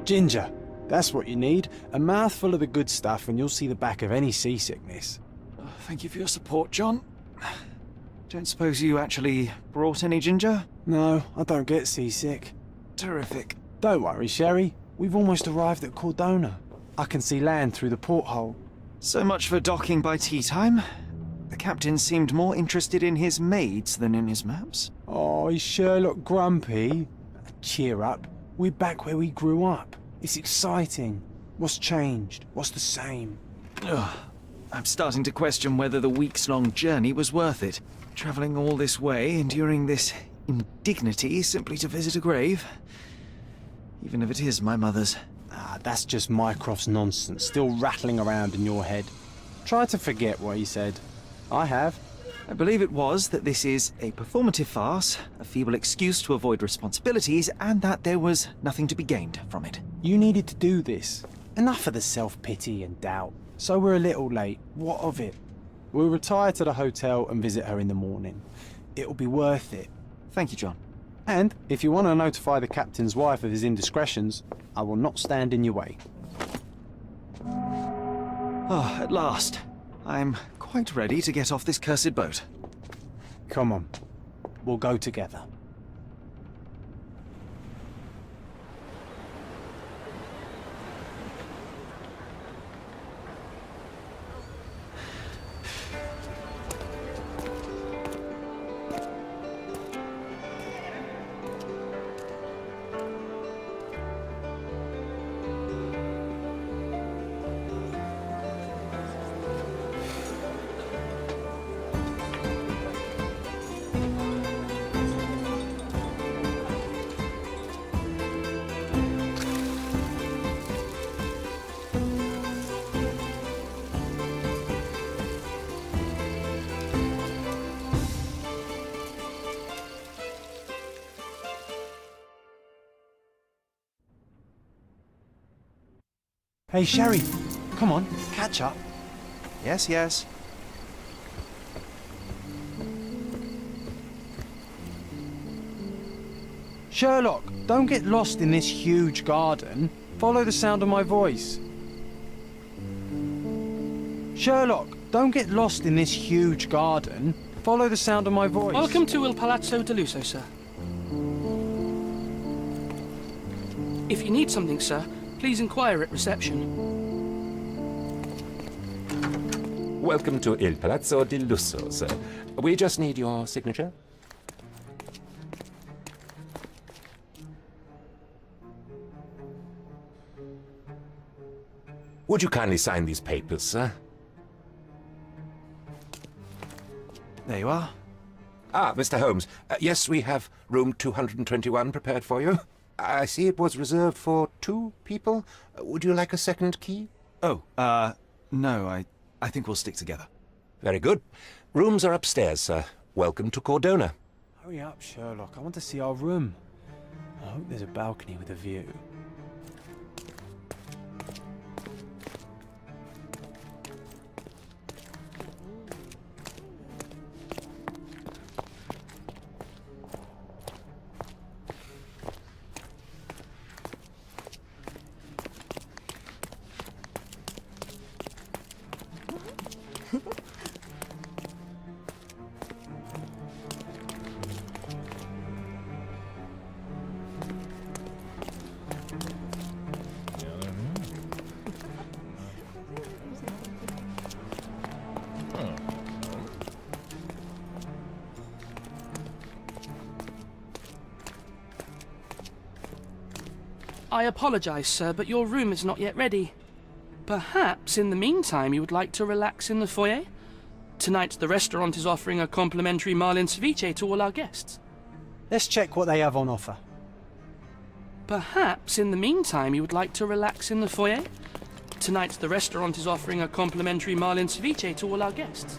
Ginger, that's what you need. A mouthful of the good stuff and you'll see the back of any seasickness. Oh, thank you for your support, John. Don't suppose you actually brought any ginger? No, I don't get seasick. Terrific. Don't worry, Sherry. We've almost arrived at Cordona. I can see land through the porthole. So much for docking by tea time. The captain seemed more interested in his maids than in his maps. Oh, is Sherlock grumpy? Cheer up. We're back where we grew up. It's exciting. What's changed? What's the same? Ugh. I'm starting to question whether the weeks-long journey was worth it. Travelling all this way, enduring this indignity simply to visit a grave. Even if it is my mother's. Ah, that's just Mycroft's nonsense, still rattling around in your head. Try to forget what he said. I have. I believe it was that this is a performative farce, a feeble excuse to avoid responsibilities, and that there was nothing to be gained from it. You needed to do this. Enough of the self-pity and doubt. So we're a little late. What of it? We'll retire to the hotel and visit her in the morning. It'll be worth it. Thank you, John. And if you want to notify the captain's wife of his indiscretions, I will not stand in your way. Oh, at last. I'm quite ready to get off this cursed boat. Come on. We'll go together. Hey, Sherry, come on, catch up. Yes, yes. Sherlock, don't get lost in this huge garden. Follow the sound of my voice. Sherlock, don't get lost in this huge garden. Follow the sound of my voice. Welcome to Il Palazzo de Lusso, sir. If you need something, sir, please inquire at reception. Welcome to Il Palazzo di Lusso, sir. We just need your signature. Would you kindly sign these papers, sir? There you are. Ah, Mr. Holmes. Yes, we have room 221 prepared for you. I see it was reserved for 2 people. Would you like a second key? Oh, no, I think we'll stick together. Very good. Rooms are upstairs, sir. Welcome to Cordona. Hurry up, Sherlock. I want to see our room. I hope there's a balcony with a view. I apologize, sir, but your room is not yet ready. Perhaps in the meantime you would like to relax in the foyer? Tonight the restaurant is offering a complimentary marlin ceviche to all our guests. Let's check what they have on offer. Perhaps in the meantime you would like to relax in the foyer? Tonight the restaurant is offering a complimentary marlin ceviche to all our guests.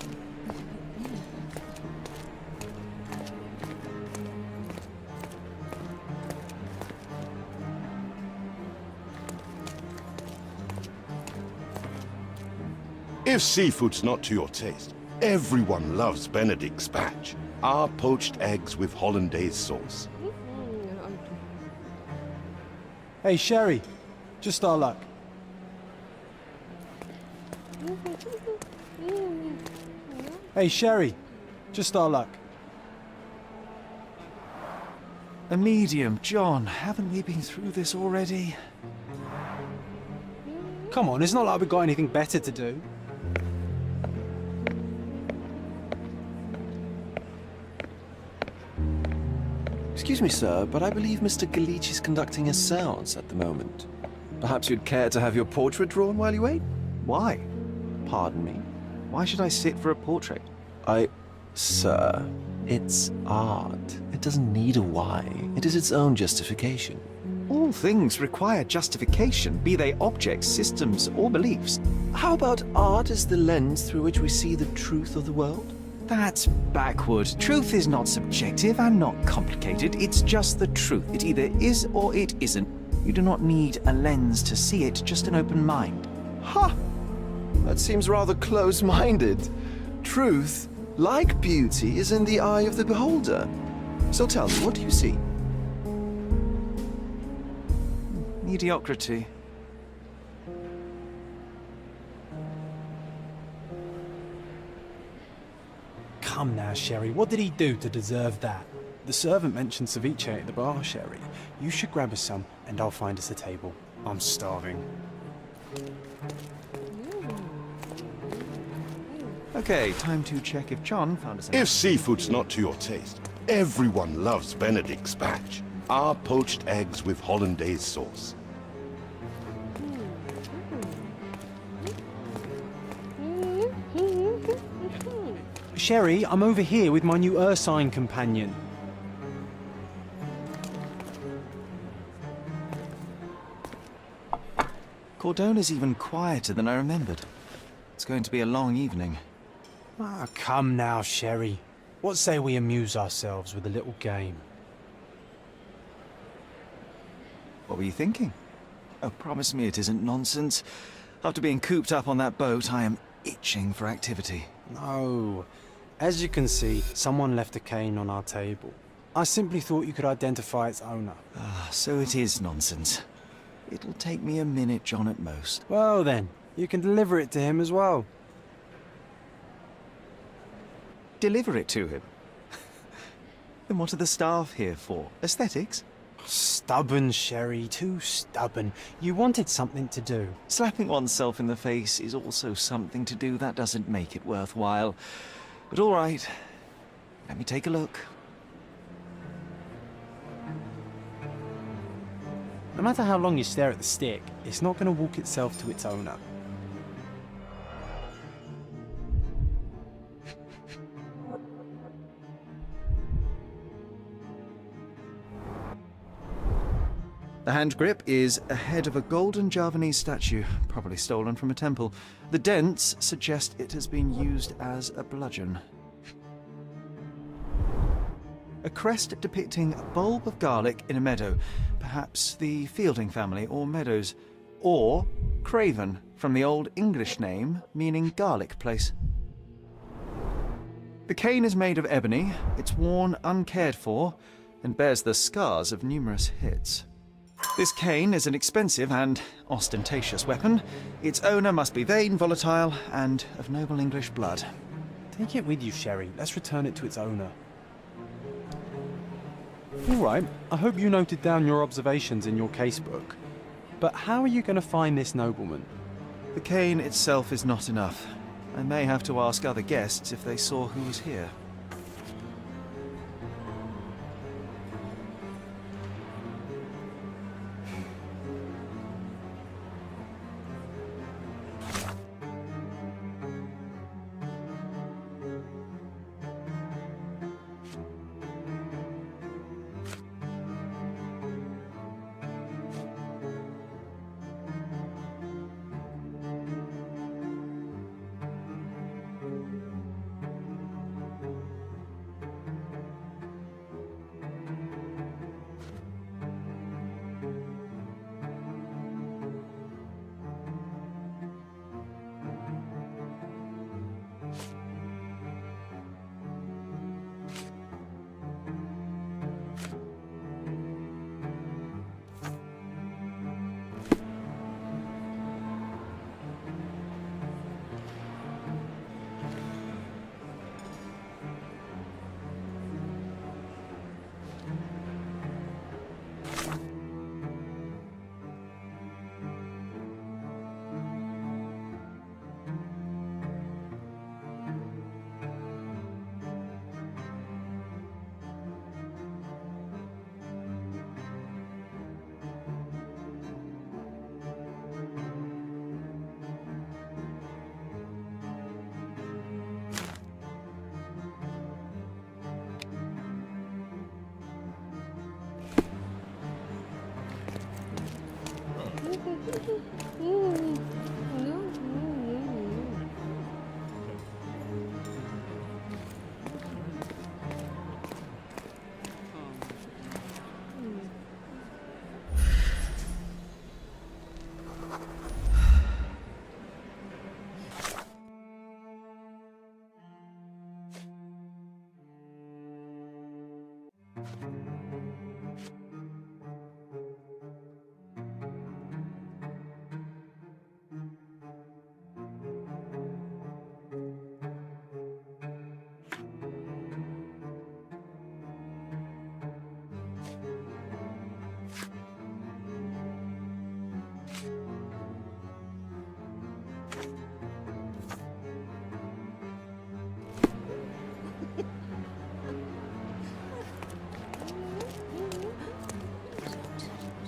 If seafood's not to your taste, everyone loves Benedict's batch. Our poached eggs with hollandaise sauce. Hey, Sherry, just our luck. Hey, Sherry, just our luck. A medium, John. Haven't we been through this already? Come on, it's not like we've got anything better to do. Excuse me, sir, but I believe Mr. Galich is conducting a séance at the moment. Perhaps you'd care to have your portrait drawn while you wait? Why? Pardon me? Why should I sit for a portrait? Sir, it's art. It doesn't need a why. It is its own justification. All things require justification, be they objects, systems, or beliefs. How about art as the lens through which we see the truth of the world? That's backward. Truth is not subjective and not complicated. It's just the truth. It either is or it isn't. You do not need a lens to see it, just an open mind. Ha! That seems rather close-minded. Truth, like beauty, is in the eye of the beholder. So tell me, what do you see? Mediocrity. Come now, Sherry, what did he do to deserve that? The servant mentioned ceviche at the bar, Sherry. You should grab us some, and I'll find us a table. I'm starving. Okay, time to check if John found us If seafood's not to your taste, everyone loves Benedict's batch. Our poached eggs with hollandaise sauce. Sherry, I'm over here with my new Ursine companion. Cordona's even quieter than I remembered. It's going to be a long evening. Ah, come now, Sherry. What say we amuse ourselves with a little game? What were you thinking? Oh, promise me it isn't nonsense. After being cooped up on that boat, I am itching for activity. No. As you can see, someone left a cane on our table. I simply thought you could identify its owner. Ah, so it is nonsense. It'll take me a minute, John, at most. Well then, you can deliver it to him as well. Deliver it to him? Then what are the staff here for? Aesthetics? Stubborn, Sherry, too stubborn. You wanted something to do. Slapping oneself in the face is also something to do. That doesn't make it worthwhile. But all right, let me take a look. No matter how long you stare at the stick, it's not going to walk itself to its owner. The hand grip is a head of a golden Javanese statue, probably stolen from a temple. The dents suggest it has been used as a bludgeon. A crest depicting a bulb of garlic in a meadow, perhaps the Fielding family or Meadows, or Craven, from the Old English name meaning garlic place. The cane is made of ebony, it's worn uncared for, and bears the scars of numerous hits. This cane is an expensive and ostentatious weapon. Its owner must be vain, volatile, and of noble English blood. Take it with you, Sherry. Let's return it to its owner. All right, I hope you noted down your observations in your casebook. But how are you going to find this nobleman? The cane itself is not enough. I may have to ask other guests if they saw who was here.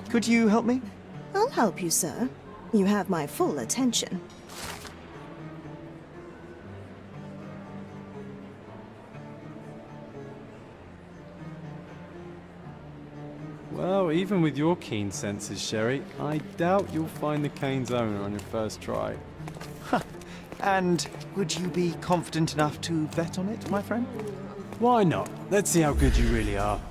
Could you help me? I'll help you, sir. You have my full attention. Well, even with your keen senses, Sherry, I doubt you'll find the cane's owner on your first try. And would you be confident enough to bet on it, my friend? Why not? Let's see how good you really are.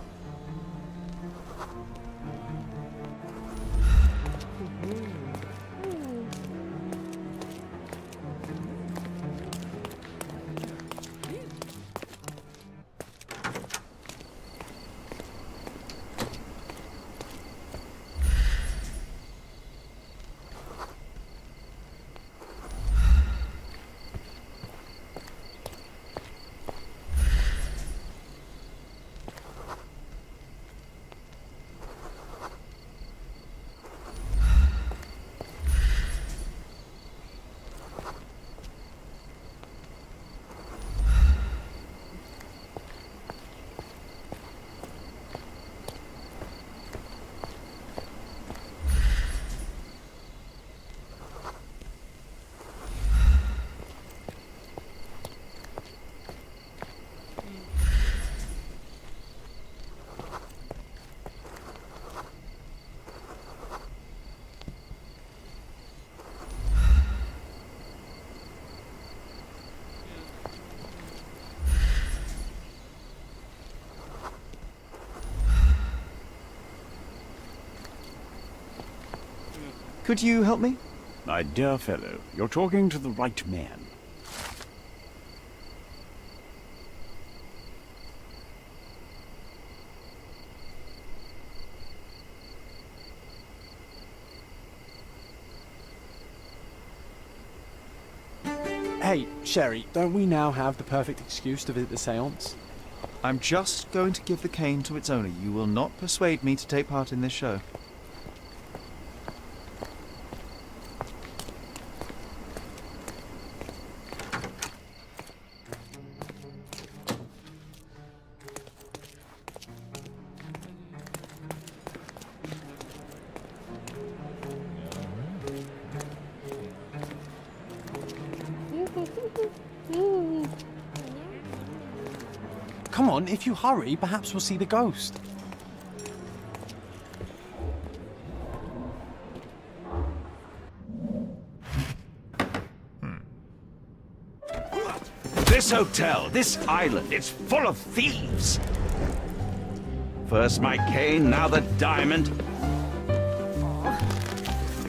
Could you help me? My dear fellow, you're talking to the right man. Hey, Sherry, don't we now have the perfect excuse to visit the seance? I'm just going to give the cane to its owner. You will not persuade me to take part in this show. Come on, if you hurry, perhaps we'll see the ghost. This hotel, this island, it's full of thieves. First my cane, now the diamond.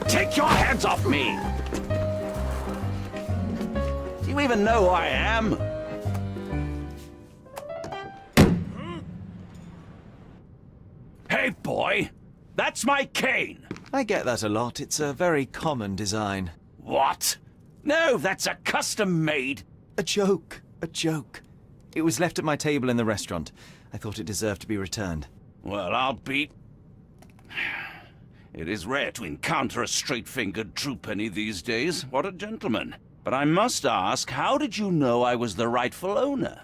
Take your hands off me! Do you even know who I am? Hey, boy! That's my cane! I get that a lot. It's a very common design. What? No, that's a custom-made... A joke. A joke. It was left at my table in the restaurant. I thought it deserved to be returned. Well, I'll be... It is rare to encounter a straight-fingered true penny these days. What a gentleman. But I must ask, how did you know I was the rightful owner?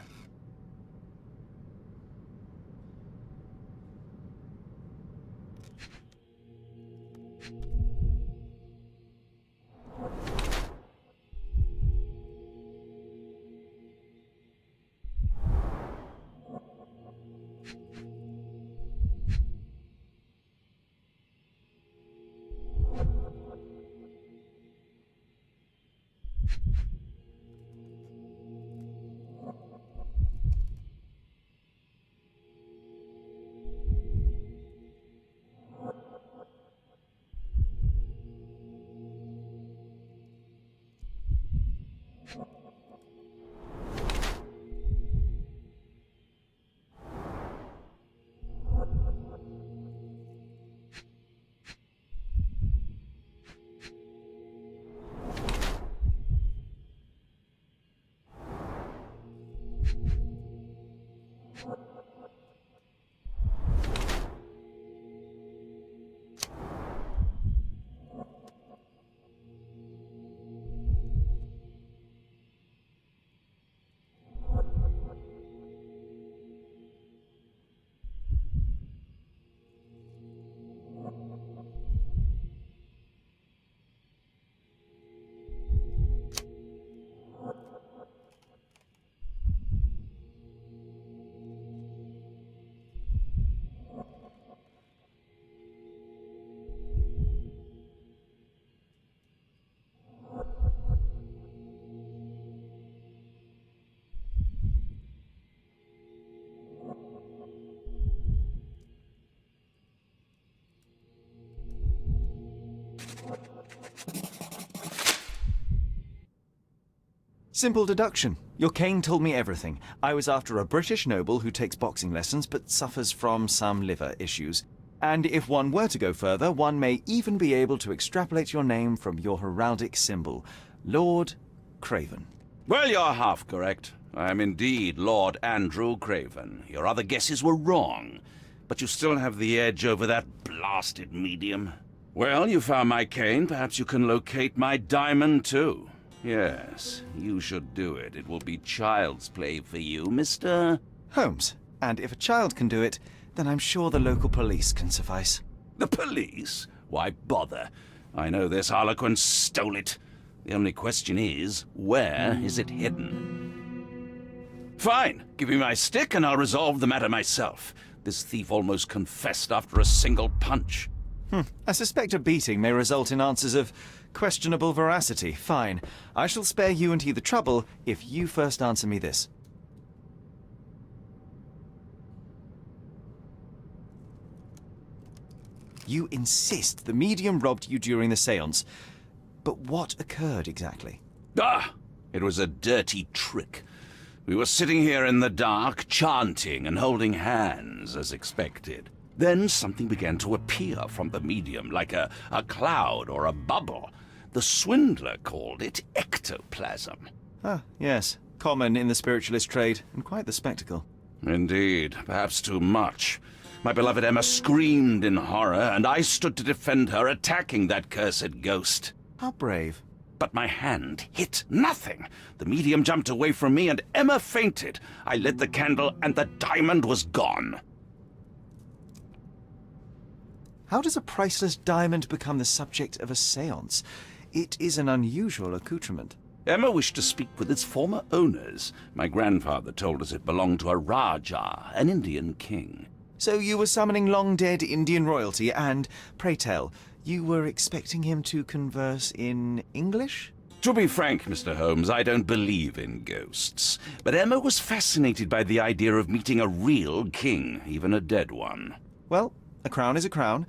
Simple deduction. Your cane told me everything. I was after a British noble who takes boxing lessons but suffers from some liver issues. And if one were to go further, one may even be able to extrapolate your name from your heraldic symbol, Lord Craven. Well, you're half correct. I am indeed Lord Andrew Craven. Your other guesses were wrong. But you still have the edge over that blasted medium. Well, you found my cane. Perhaps you can locate my diamond, too. Yes, you should do it. It will be child's play for you, Mr. Holmes. And if a child can do it, then I'm sure the local police can suffice. The police? Why bother? I know this harlequin stole it. The only question is, where is it hidden? Fine. Give me my stick and I'll resolve the matter myself. This thief almost confessed after a single punch. I suspect a beating may result in answers of questionable veracity. Fine. I shall spare you and he the trouble if you first answer me this. You insist the medium robbed you during the séance. But what occurred exactly? Ah! It was a dirty trick. We were sitting here in the dark, chanting and holding hands, as expected. Then something began to appear from the medium, like a cloud or a bubble. The swindler called it ectoplasm. Ah, yes. Common in the spiritualist trade, and quite the spectacle. Indeed, perhaps too much. My beloved Emma screamed in horror, and I stood to defend her, attacking that cursed ghost. How brave. But my hand hit nothing. The medium jumped away from me, and Emma fainted. I lit the candle, and the diamond was gone. How does a priceless diamond become the subject of a séance? It is an unusual accoutrement. Emma wished to speak with its former owners. My grandfather told us it belonged to a Rajah, an Indian king. So you were summoning long-dead Indian royalty, and, pray tell, you were expecting him to converse in English? To be frank, Mr. Holmes, I don't believe in ghosts. But Emma was fascinated by the idea of meeting a real king, even a dead one. Well, a crown is a crown.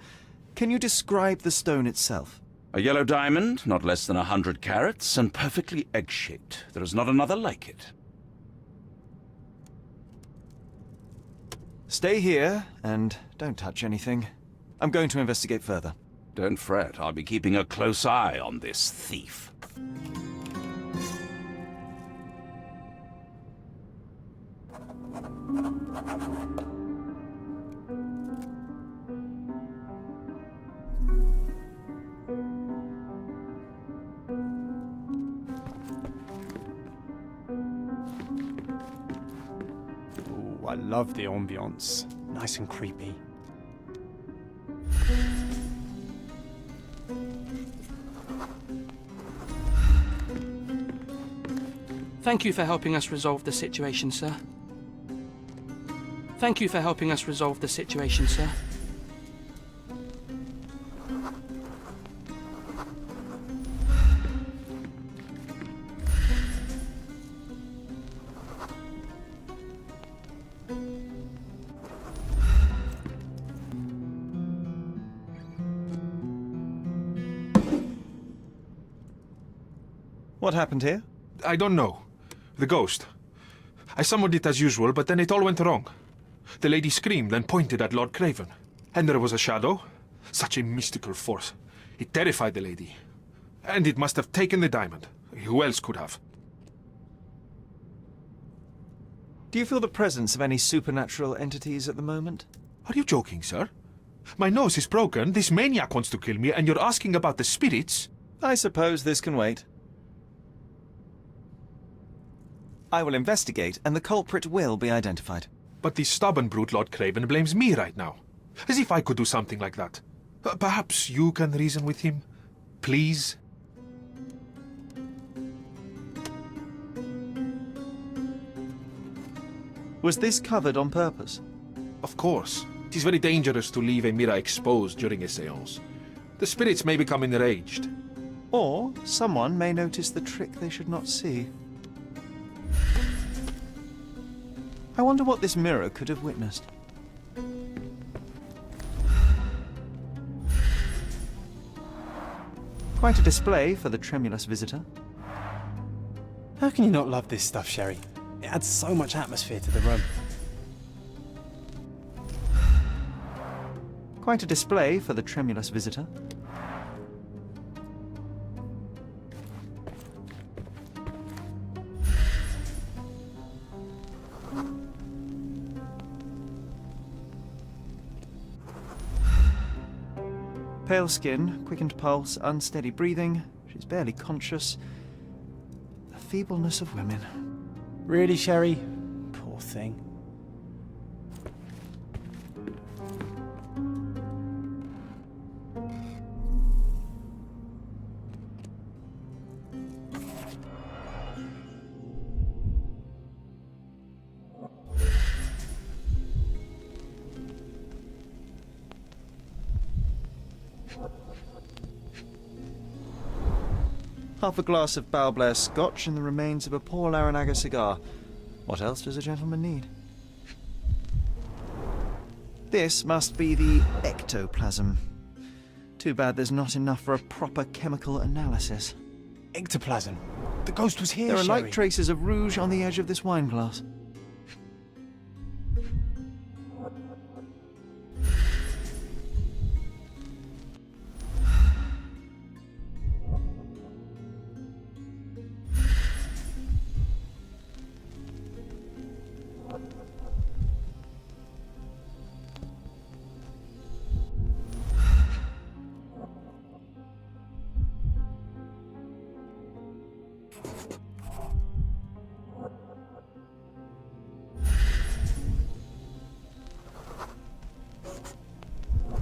Can you describe the stone itself? A yellow diamond, not less than 100 carats, and perfectly egg-shaped. There is not another like it. Stay here, and don't touch anything. I'm going to investigate further. Don't fret, I'll be keeping a close eye on this thief. Ooh, I love the ambience. Nice and creepy. Thank you for helping us resolve the situation, sir. Thank you for helping us resolve the situation, sir. What happened here? I don't know. The ghost. I summoned it as usual, but then it all went wrong. The lady screamed and pointed at Lord Craven. And there was a shadow. Such a mystical force. It terrified the lady. And it must have taken the diamond. Who else could have? Do you feel the presence of any supernatural entities at the moment? Are you joking, sir? My nose is broken, this maniac wants to kill me, and you're asking about the spirits? I suppose this can wait. I will investigate, and the culprit will be identified. But the stubborn brute Lord Craven blames me right now. As if I could do something like that. Perhaps you can reason with him? Please? Was this covered on purpose? Of course. It is very dangerous to leave a mirror exposed during a séance. The spirits may become enraged. Or someone may notice the trick they should not see. I wonder what this mirror could have witnessed. Quite a display for the tremulous visitor. How can you not love this stuff, Sherry? It adds so much atmosphere to the room. Quite a display for the tremulous visitor. Pale skin, quickened pulse, unsteady breathing. She's barely conscious. The feebleness of women. Really, Sherry? Poor thing. Half a glass of Balblair Scotch and the remains of a poor Laranaga cigar. What else does a gentleman need? This must be the ectoplasm. Too bad there's not enough for a proper chemical analysis. Ectoplasm. The ghost was here, There are Sherry. light traces of rouge on the edge of this wine glass.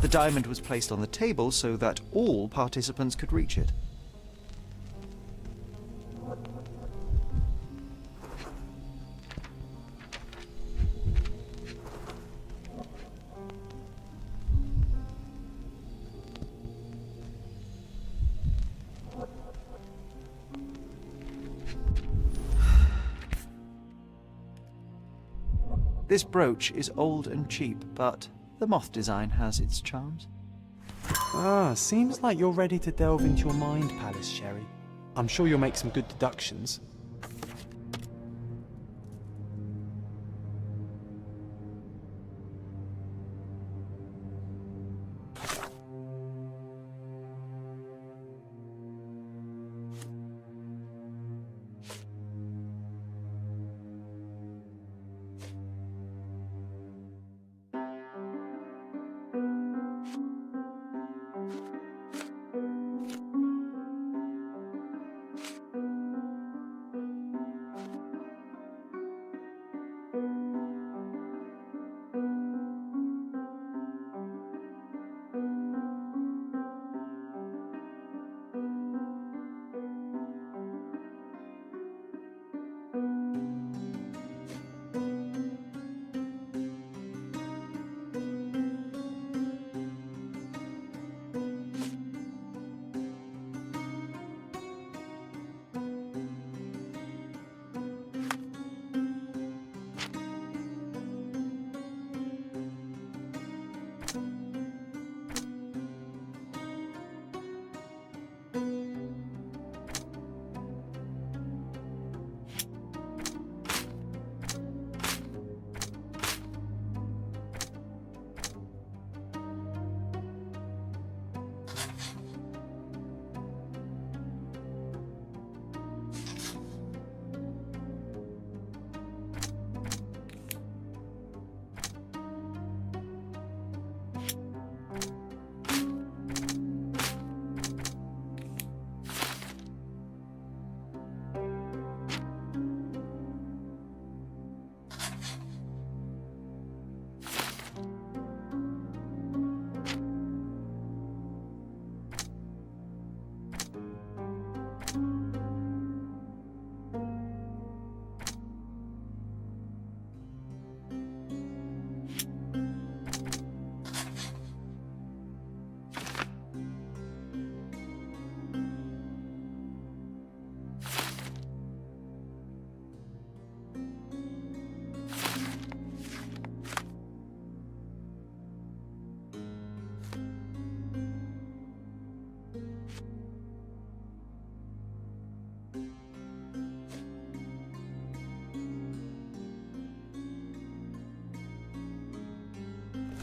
The diamond was placed on the table so that all participants could reach it. This brooch is old and cheap, but the moth design has its charms. Ah, seems like you're ready to delve into your mind palace, Sherry. I'm sure you'll make some good deductions.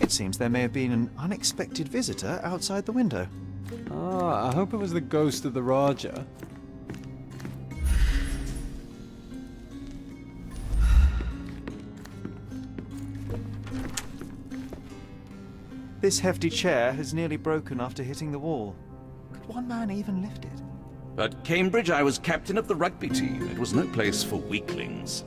It seems there may have been an unexpected visitor outside the window. Ah, I hope it was the ghost of the Raja. This hefty chair has nearly broken after hitting the wall. Could one man even lift it? At Cambridge, I was captain of the rugby team. It was no place for weaklings.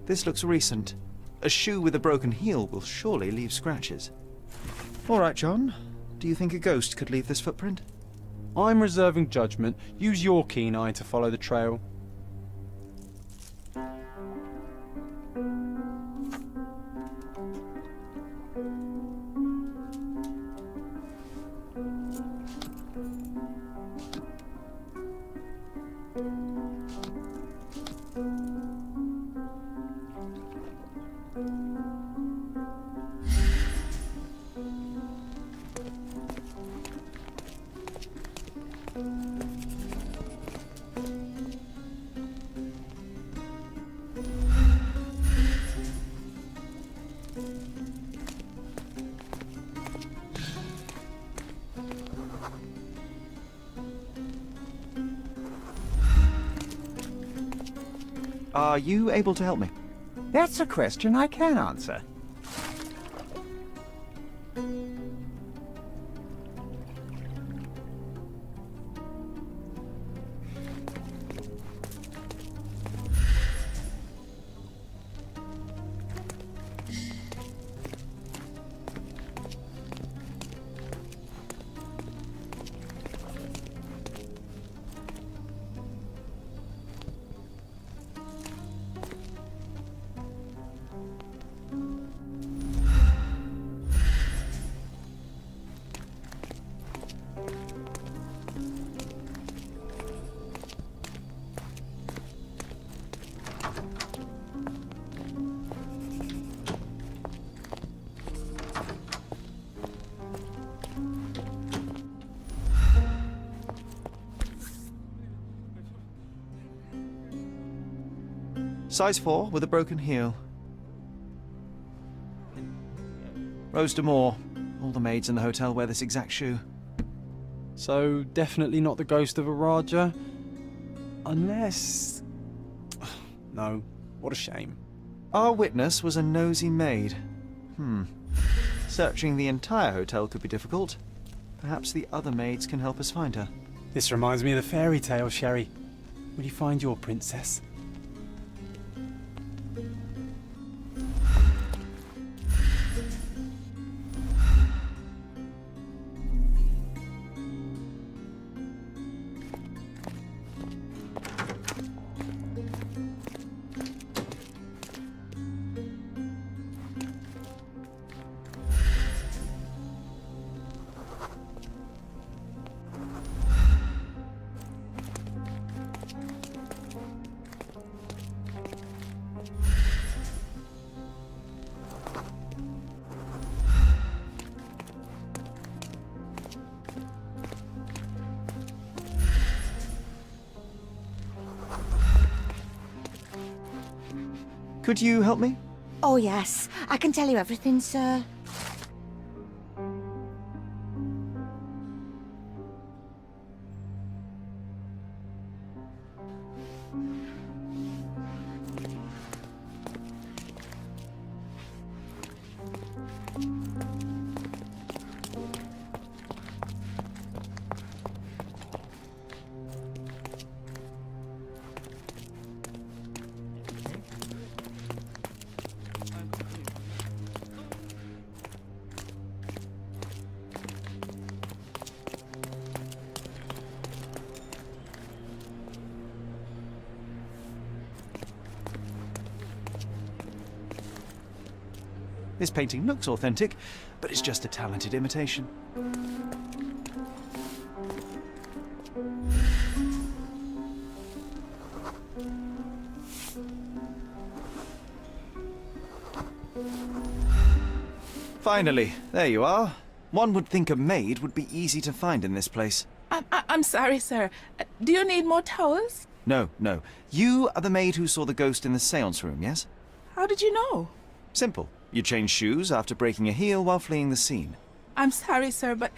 This looks recent. A shoe with a broken heel will surely leave scratches. All right, John. Do you think a ghost could leave this footprint? I'm reserving judgment. Use your keen eye to follow the trail. Are you able to help me? That's a question I can answer. Size 4 with a broken heel. Rose D'Amour. All the maids in the hotel wear this exact shoe. So, definitely not the ghost of a Raja? Unless... No, what a shame. Our witness was a nosy maid. Searching the entire hotel could be difficult. Perhaps the other maids can help us find her. This reminds me of the fairy tale, Sherry. Will you find your princess? Could you help me? Oh, yes. I can tell you everything, sir. This painting looks authentic, but it's just a talented imitation. Finally, there you are. One would think a maid would be easy to find in this place. I'm sorry, sir. Do you need more towels? No. You are the maid who saw the ghost in the seance room, yes? How did you know? Simple. You changed shoes after breaking a heel while fleeing the scene. I'm sorry, sir, but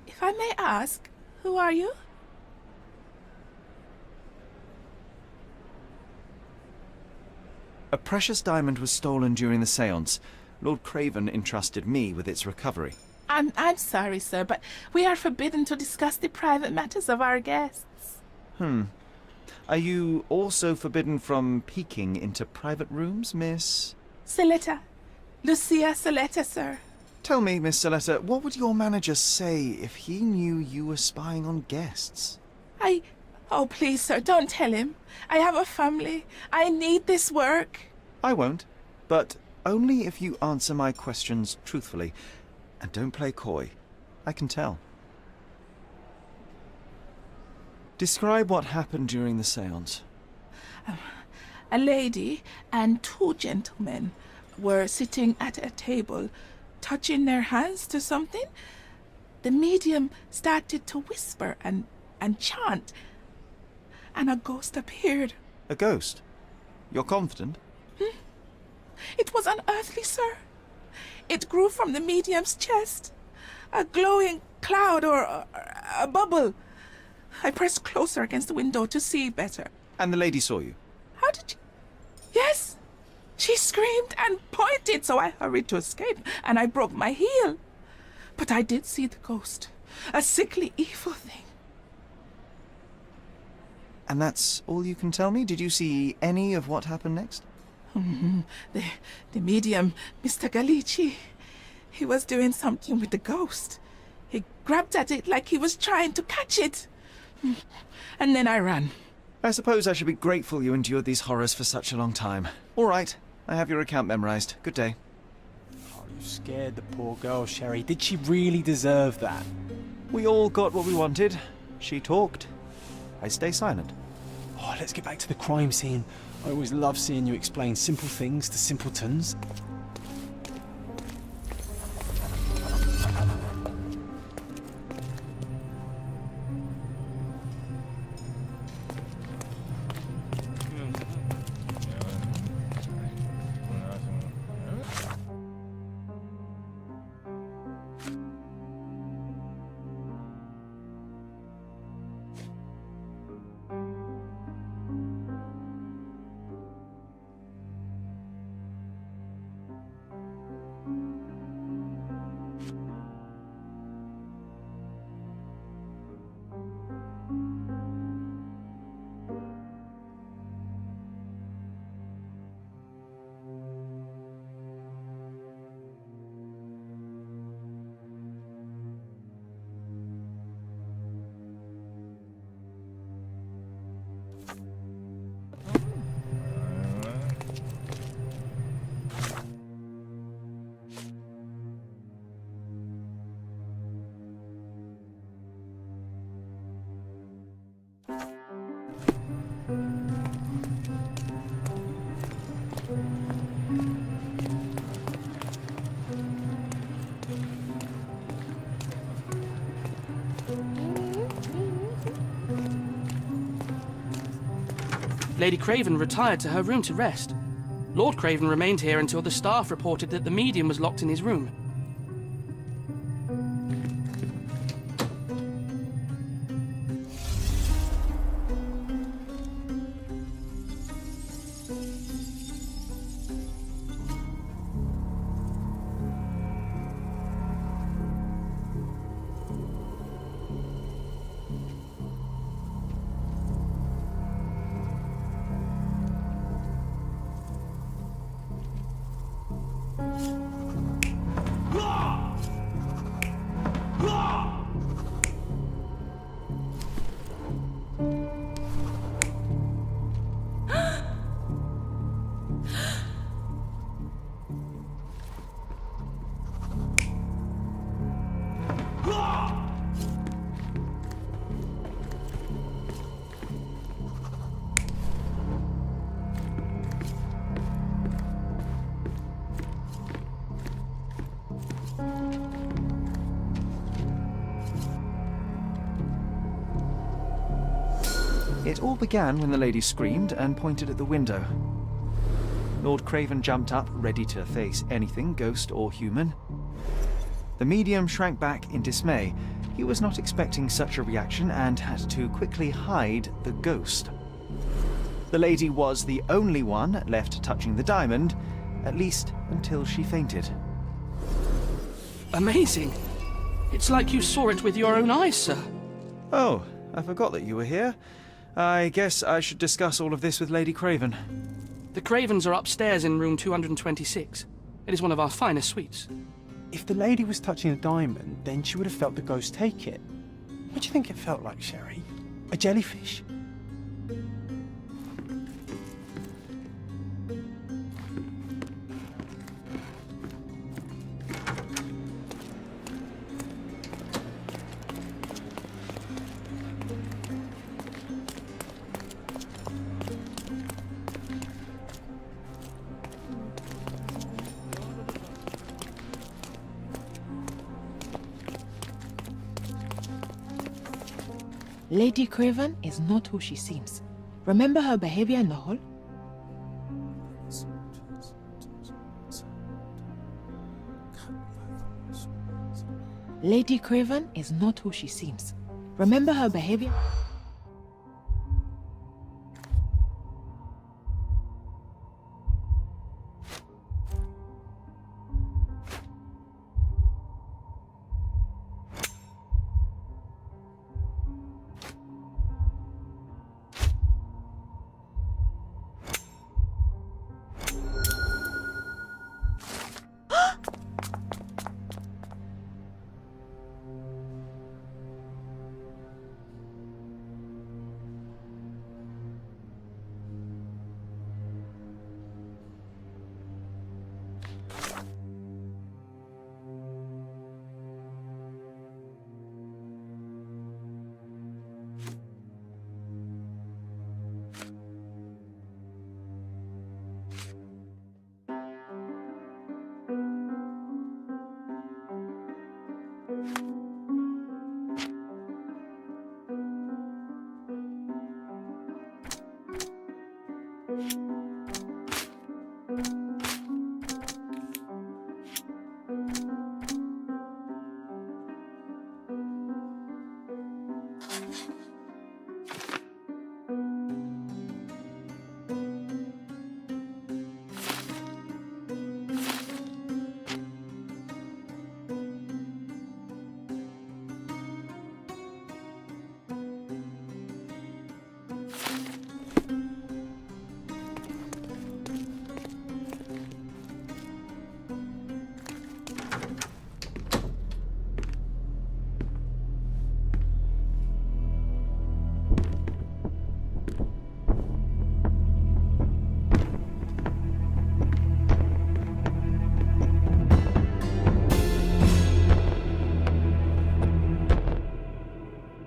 if I may ask, who are you? A precious diamond was stolen during the seance. Lord Craven entrusted me with its recovery. I'm sorry, sir, but we are forbidden to discuss the private matters of our guests. Are you also forbidden from peeking into private rooms, Miss? Saletta. Lucia Saletta, sir. Tell me, Miss Saletta, what would your manager say if he knew you were spying on guests? Oh, please, sir, don't tell him. I have a family. I need this work. I won't, but only if you answer my questions truthfully. And don't play coy. I can tell. Describe what happened during the seance. A lady and two gentlemen were sitting at a table, touching their hands to something. The medium started to whisper and chant, and a ghost appeared. A ghost? You're confident? It was unearthly, sir. It grew from the medium's chest. A glowing cloud or a bubble. I pressed closer against the window to see better. And the lady saw you? How did you... Yes! She screamed and pointed, so I hurried to escape, and I broke my heel. But I did see the ghost. A sickly, evil thing. And that's all you can tell me? Did you see any of what happened next? The medium, Mr. Gallici, he was doing something with the ghost. He grabbed at it like he was trying to catch it. And then I ran. I suppose I should be grateful you endured these horrors for such a long time. All right, I have your account memorized. Good day. Oh, you scared the poor girl, Sherry. Did she really deserve that? We all got what we wanted. She talked. I stay silent. Oh, let's get back to the crime scene. I always love seeing you explain simple things to simpletons. Lady Craven retired to her room to rest. Lord Craven remained here until the staff reported that the medium was locked in his room. It all began when the lady screamed and pointed at the window. Lord Craven jumped up, ready to face anything, ghost or human. The medium shrank back in dismay. He was not expecting such a reaction and had to quickly hide the ghost. The lady was the only one left touching the diamond, at least until she fainted. Amazing. It's like you saw it with your own eyes, sir. Oh, I forgot that you were here. I guess I should discuss all of this with Lady Craven. The Cravens are upstairs in room 226. It is one of our finest suites. If the lady was touching a diamond, then she would have felt the ghost take it. What do you think it felt like, Sherry? A jellyfish? Lady Craven is not who she seems. Remember her behavior in the hall? Lady Craven is not who she seems. Remember her behavior?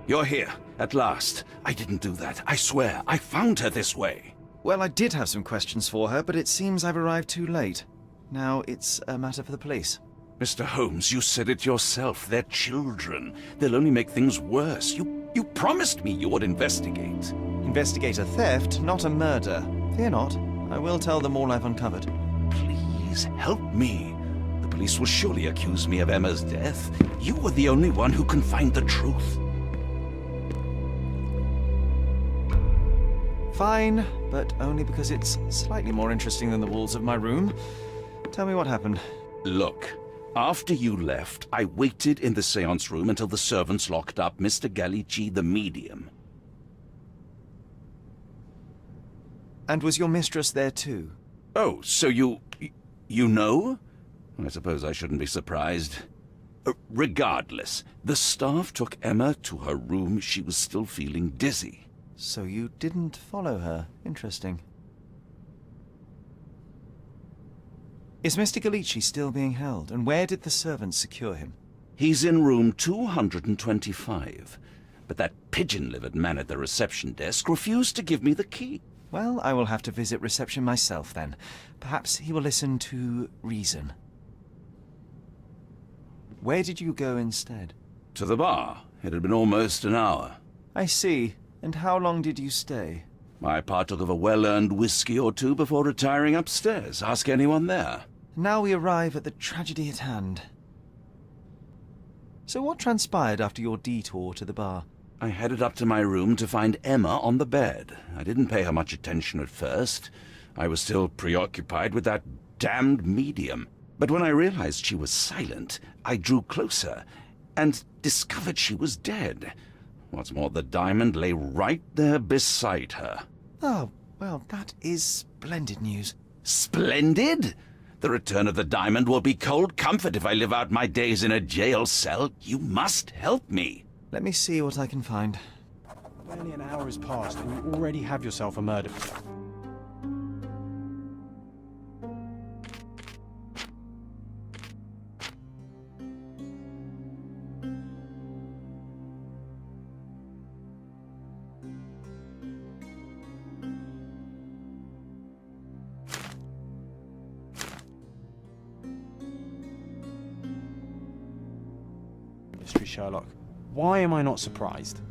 You're here, at last. I didn't do that. I swear, I found her this way. Well, I did have some questions for her, but it seems I've arrived too late. Now it's a matter for the police. Mr. Holmes, you said it yourself. They're children. They'll only make things worse. You promised me you would investigate. Investigate a theft, not a murder. Fear not. I will tell them all I've uncovered. Please, help me. The police will surely accuse me of Emma's death. You are the only one who can find the truth. Fine, but only because it's slightly more interesting than the walls of my room. Tell me what happened. Look, after you left, I waited in the seance room until the servants locked up Mr. Gallici, the medium. And was your mistress there too? Oh, so you know? I suppose I shouldn't be surprised. Regardless, the staff took Emma to her room. She was still feeling dizzy. So you didn't follow her. Interesting. Is Mr. Gallici still being held? And where did the servants secure him? He's in room 225. But that pigeon-livered man at the reception desk refused to give me the key. Well, I will have to visit reception myself then. Perhaps he will listen to reason. Where did you go instead? To the bar. It had been almost an hour. I see. And how long did you stay? I partook of a well-earned whiskey or two before retiring upstairs. Ask anyone there. Now we arrive at the tragedy at hand. So what transpired after your detour to the bar? I headed up to my room to find Emma on the bed. I didn't pay her much attention at first. I was still preoccupied with that damned medium. But when I realized she was silent, I drew closer and discovered she was dead. What's more, the diamond lay right there beside her. Oh, well, that is splendid news. Splendid? The return of the diamond will be cold comfort if I live out my days in a jail cell. You must help me. Let me see what I can find. Barely an hour has passed and you already have yourself a murder. Mystery Sherlock. Why am I not surprised?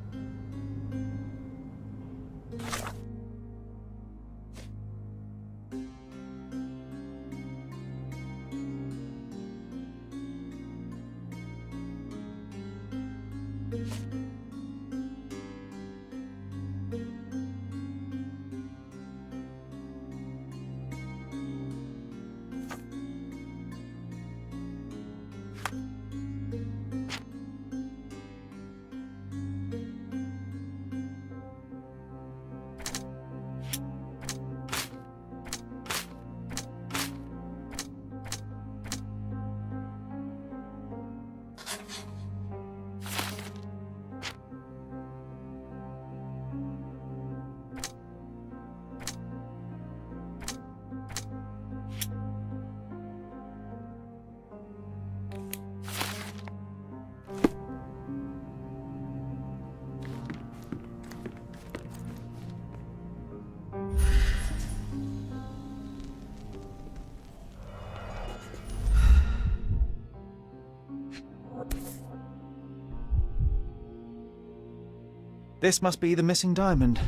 This must be the missing diamond.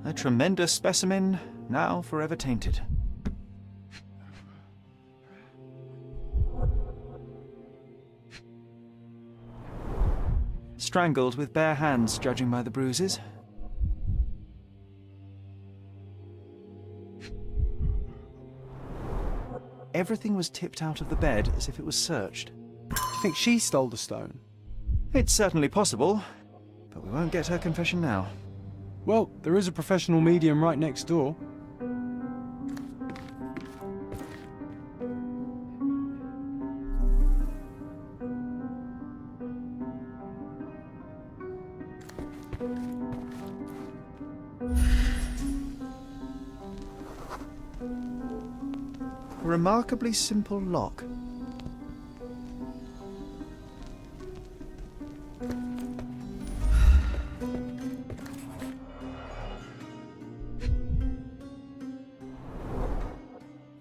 A tremendous specimen, now forever tainted. Strangled with bare hands, judging by the bruises. Everything was tipped out of the bed as if it was searched. Do you think she stole the stone? It's certainly possible, but we won't get her confession now. Well, there is a professional medium right next door. A remarkably simple lock.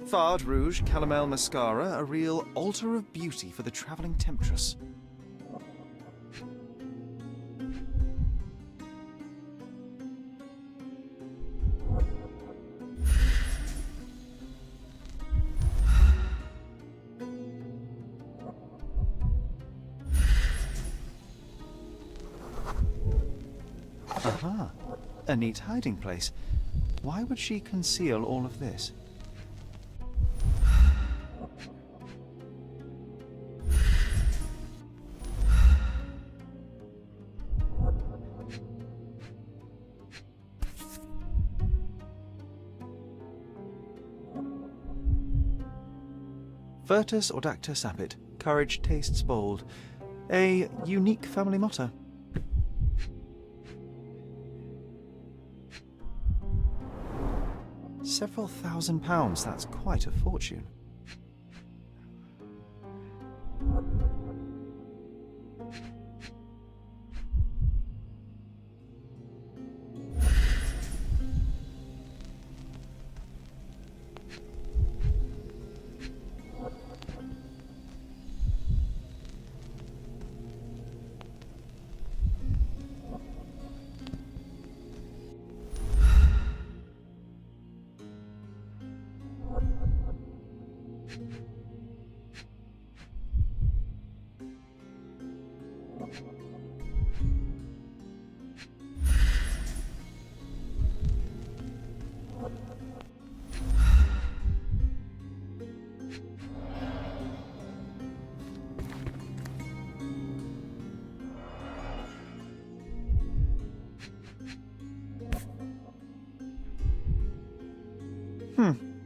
Fard Rouge Calomel Mascara, a real altar of beauty for the travelling temptress. Aha, a neat hiding place. Why would she conceal all of this? Virtus Audacta Sapit. Courage tastes bold. A unique family motto. Several £1,000s, that's quite a fortune.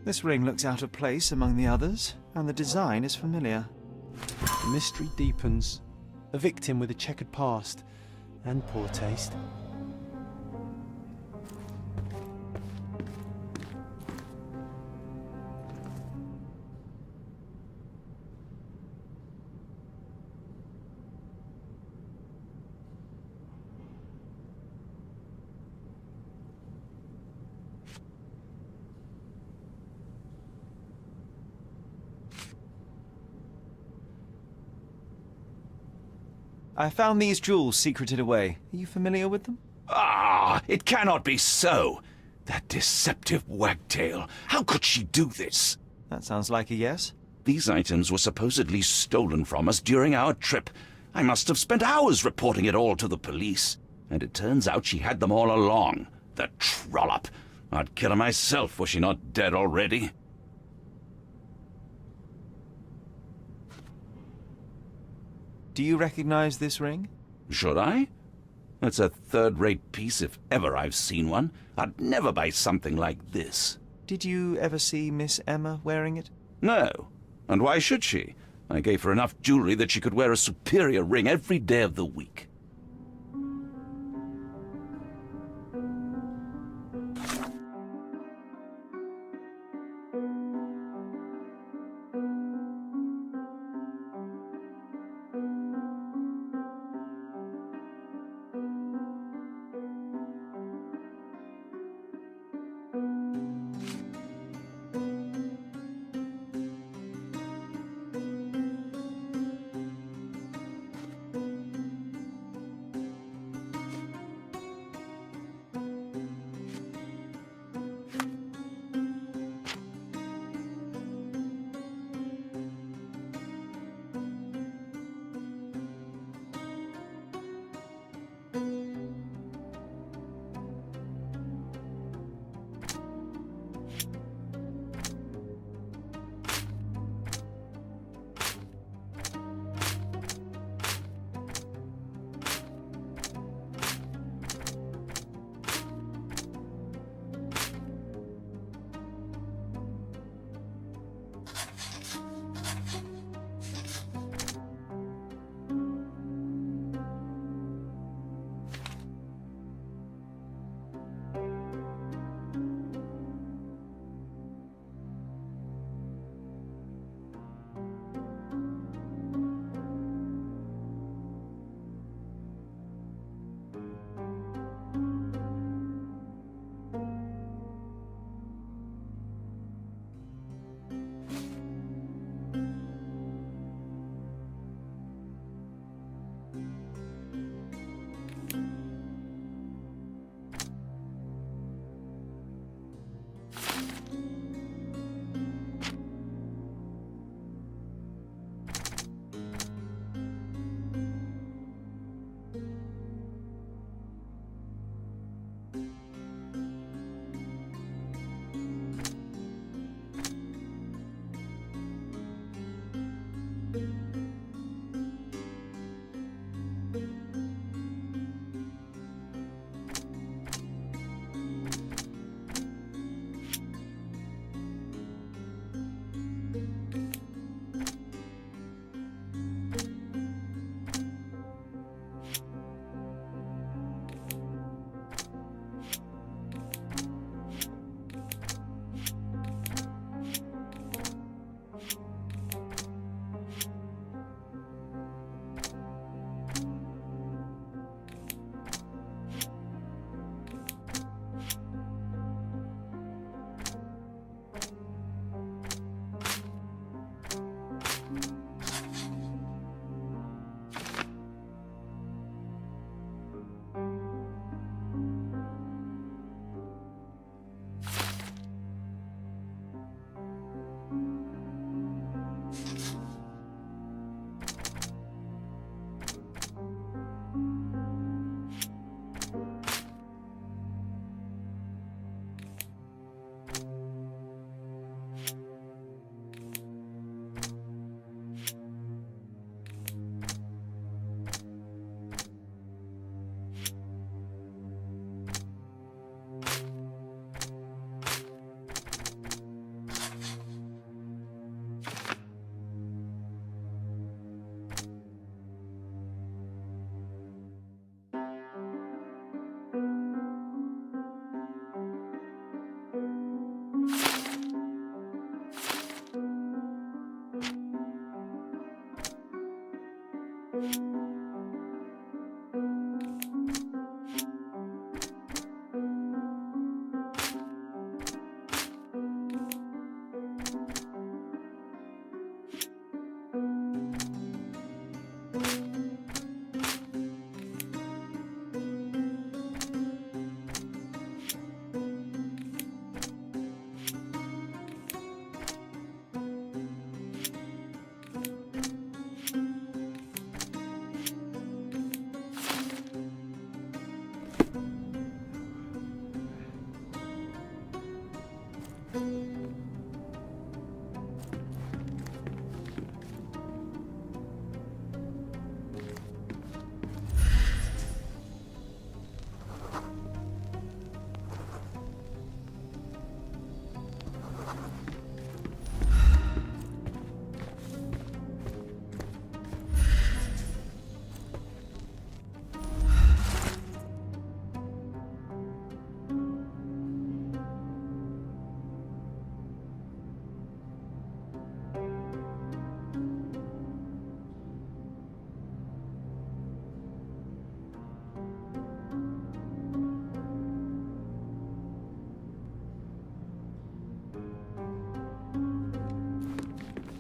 This ring looks out of place among the others, and the design is familiar. The mystery deepens. A victim with a checkered past and poor taste. I found these jewels secreted away. Are you familiar with them? Ah, it cannot be so. That deceptive wagtail. How could she do this? That sounds like a yes. These items were supposedly stolen from us during our trip. I must have spent hours reporting it all to the police. And it turns out she had them all along. The trollop. I'd kill her myself were she not dead already. Do you recognize this ring? Should I? It's a third-rate piece if ever I've seen one. I'd never buy something like this. Did you ever see Miss Emma wearing it? No. And why should she? I gave her enough jewelry that she could wear a superior ring every day of the week.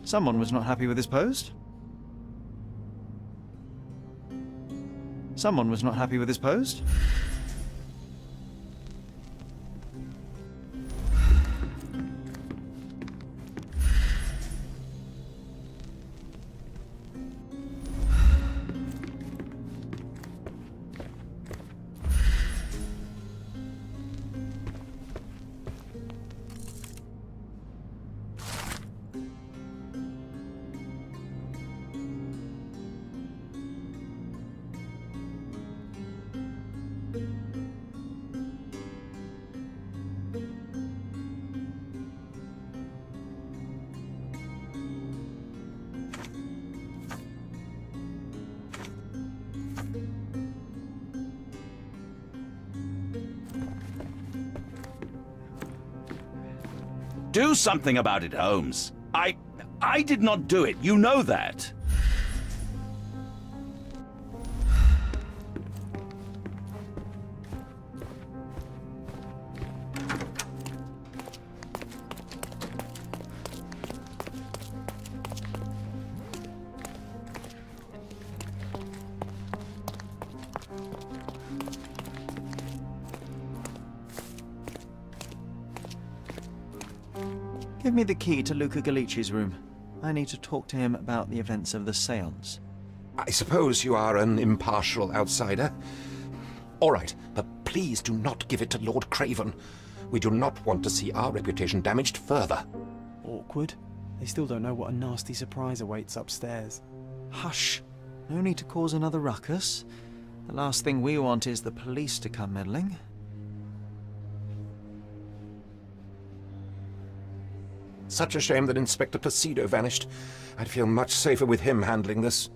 Someone was not happy with his post. Someone was not happy with his post. Do something about it, Holmes. I did not do it. You know that. Give me the key to Luca Galici's room. I need to talk to him about the events of the séance. I suppose you are an impartial outsider. All right, but please do not give it to Lord Craven. We do not want to see our reputation damaged further. Awkward. They still don't know what a nasty surprise awaits upstairs. Hush. No need to cause another ruckus. The last thing we want is the police to come meddling. Such a shame that Inspector Placido vanished. I'd feel much safer with him handling this.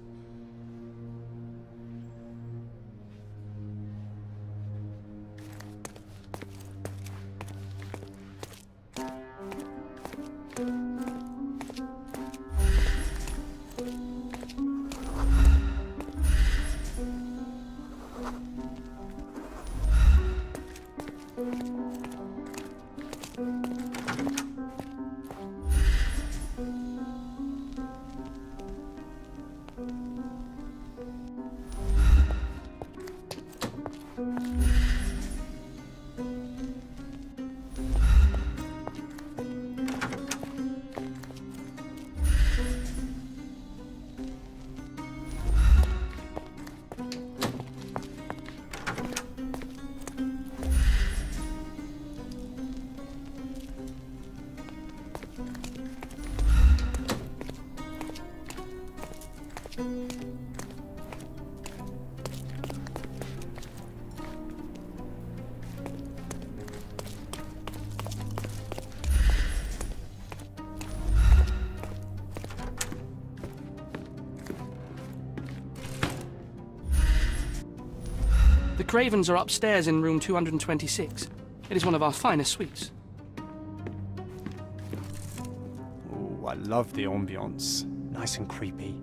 The Cravens are upstairs in room 226. It is one of our finest suites. Oh, I love the ambience. Nice and creepy.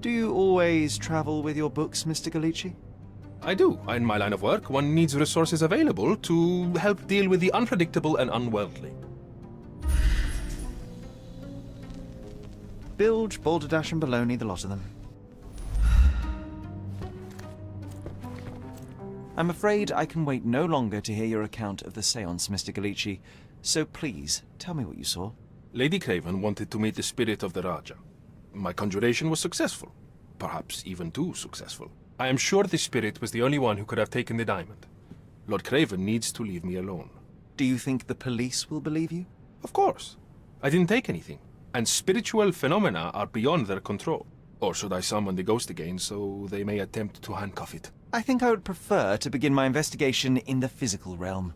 Do you always travel with your books, Mr. Galici? I do. In my line of work, one needs resources available to help deal with the unpredictable and unworldly. Bilge, balderdash, and baloney, the lot of them. I'm afraid I can wait no longer to hear your account of the séance, Mr. Galici, so please, tell me what you saw. Lady Craven wanted to meet the spirit of the Raja. My conjuration was successful. Perhaps even too successful. I am sure the spirit was the only one who could have taken the diamond. Lord Craven needs to leave me alone. Do you think the police will believe you? Of course. I didn't take anything. And spiritual phenomena are beyond their control. Or should I summon the ghost again so they may attempt to handcuff it? I think I would prefer to begin my investigation in the physical realm.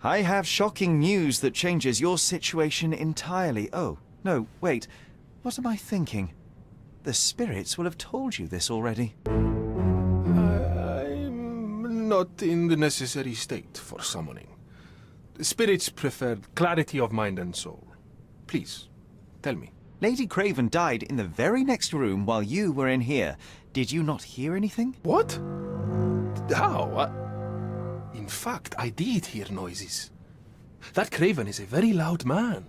I have shocking news that changes your situation entirely. Oh, no, wait. What am I thinking? The spirits will have told you this already. I'm not in the necessary state for summoning. The spirits preferred clarity of mind and soul. Please, tell me. Lady Craven died in the very next room while you were in here. Did you not hear anything? What? How? In fact, I did hear noises. That Craven is a very loud man,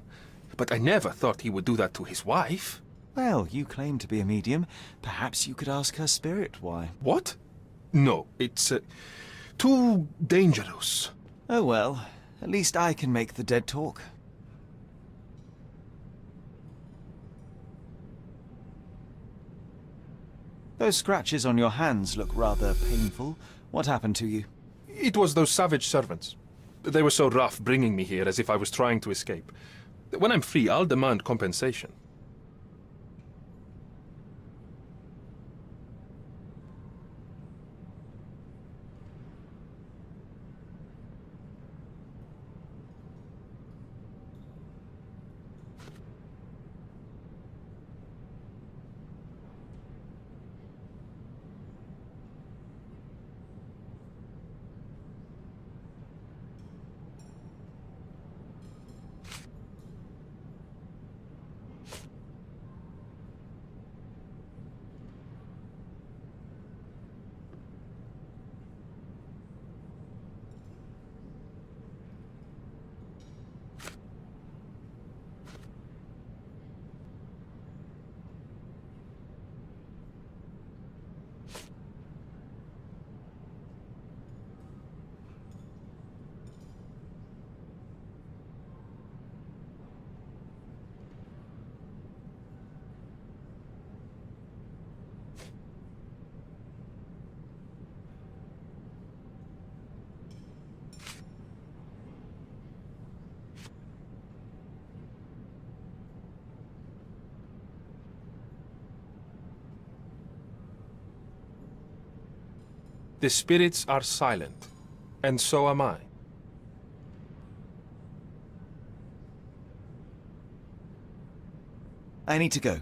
but I never thought he would do that to his wife. Well, you claim to be a medium. Perhaps you could ask her spirit why. What? No, it's too dangerous. Oh well, at least I can make the dead talk. Those scratches on your hands look rather painful. What happened to you? It was those savage servants. They were so rough bringing me here as if I was trying to escape. When I'm free, I'll demand compensation. The spirits are silent, and so am I. I need to go.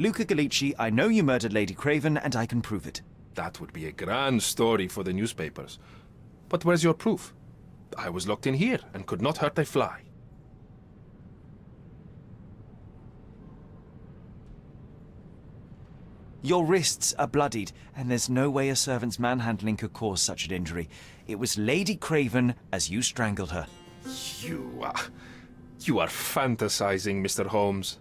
Luca Gallici, I know you murdered Lady Craven, and I can prove it. That would be a grand story for the newspapers. But where's your proof? I was locked in here and could not hurt a fly. Your wrists are bloodied, and there's no way a servant's manhandling could cause such an injury. It was Lady Craven as you strangled her. You are fantasizing, Mr. Holmes.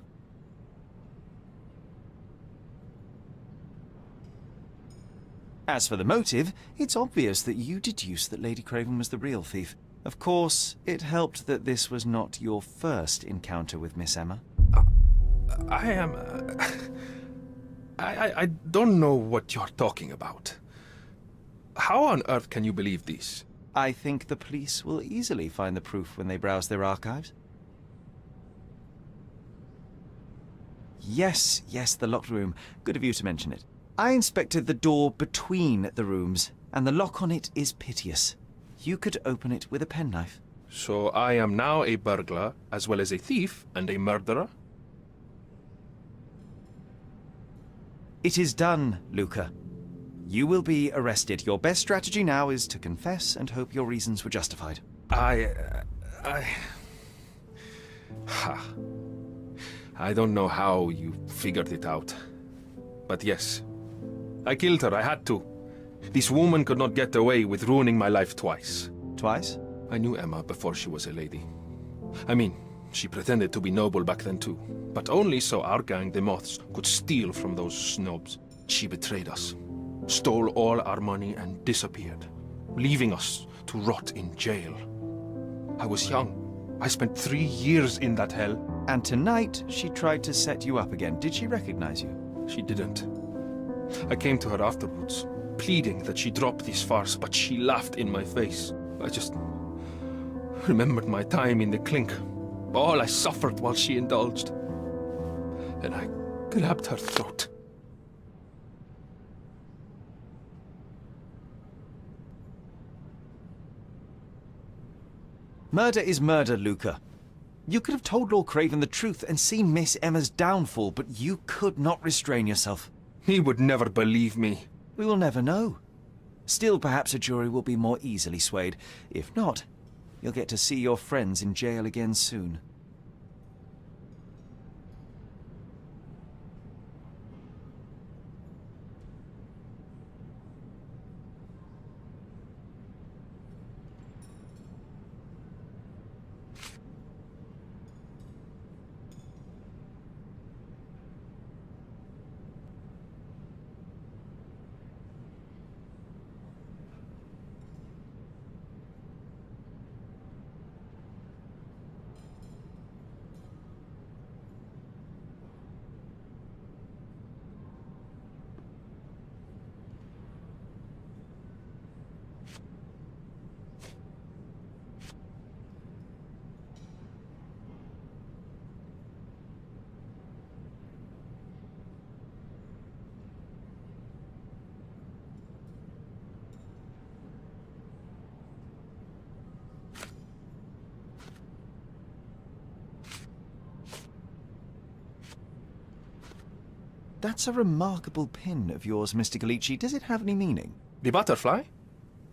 As for the motive, it's obvious that you deduced that Lady Craven was the real thief. Of course, it helped that this was not your first encounter with Miss Emma. I don't know what you're talking about. How on earth can you believe this? I think the police will easily find the proof when they browse their archives. Yes, the locked room. Good of you to mention it. I inspected the door between the rooms, and the lock on it is piteous. You could open it with a penknife. So I am now a burglar, as well as a thief and a murderer? It is done, Luca. You will be arrested. Your best strategy now is to confess and hope your reasons were justified. I don't know how you figured it out. But yes, I killed her. I had to. This woman could not get away with ruining my life twice. Twice? I knew Emma before she was a lady. I mean, she pretended to be noble back then too. But only so our gang, the Moths, could steal from those snobs. She betrayed us, stole all our money and disappeared, leaving us to rot in jail. I was young. I spent 3 years in that hell. And tonight, she tried to set you up again. Did she recognize you? She didn't. I came to her afterwards, pleading that she drop this farce, but she laughed in my face. I just remembered my time in the clink, all I suffered while she indulged. And I grabbed her throat. Murder is murder, Luca. You could have told Lord Craven the truth and seen Miss Emma's downfall, but you could not restrain yourself. He would never believe me. We will never know. Still, perhaps a jury will be more easily swayed. If not, you'll get to see your friends in jail again soon. That's a remarkable pin of yours, Mr. Gallici. Does it have any meaning? The butterfly?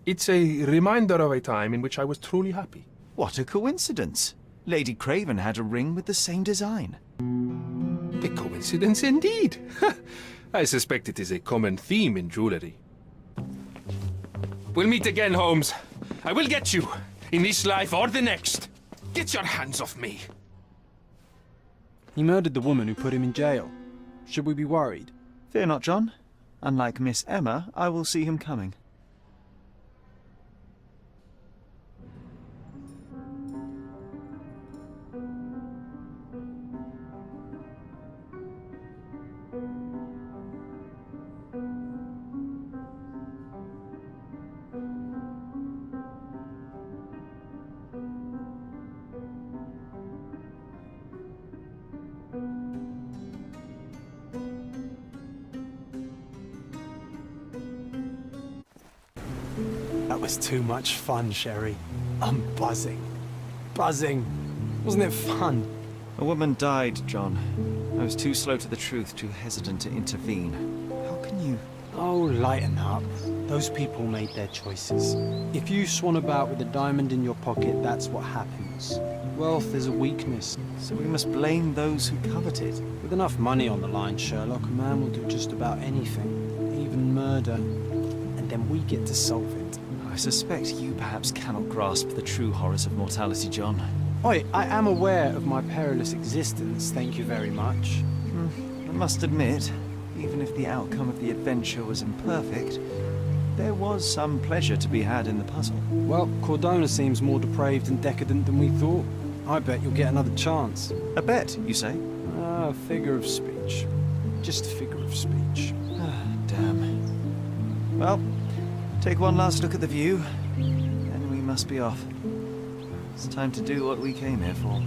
It's a reminder of a time in which I was truly happy. What a coincidence. Lady Craven had a ring with the same design. A coincidence indeed. I suspect it is a common theme in jewelry. We'll meet again, Holmes. I will get you, in this life or the next. Get your hands off me. He murdered the woman who put him in jail. Should we be worried? Fear not, John. Unlike Miss Emma, I will see him coming. That was too much fun, Sherry. I'm buzzing. Buzzing. Wasn't it fun? A woman died, John. I was too slow to the truth, too hesitant to intervene. How can you... Oh, lighten up. Those people made their choices. If you swan about with a diamond in your pocket, that's what happens. Wealth is a weakness. So we must blame those who covet it. With enough money on the line, Sherlock, a man will do just about anything, even murder. And then we get to solve it. I suspect you perhaps cannot grasp the true horrors of mortality, John. Oi, I am aware of my perilous existence, thank you very much. I must admit, even if the outcome of the adventure was imperfect, there was some pleasure to be had in the puzzle. Well, Cordona seems more depraved and decadent than we thought. I bet you'll get another chance. A bet, you say? Ah, figure of speech. Just a figure of speech. Damn. Well, take one last look at the view, then we must be off. It's time to do what we came here for.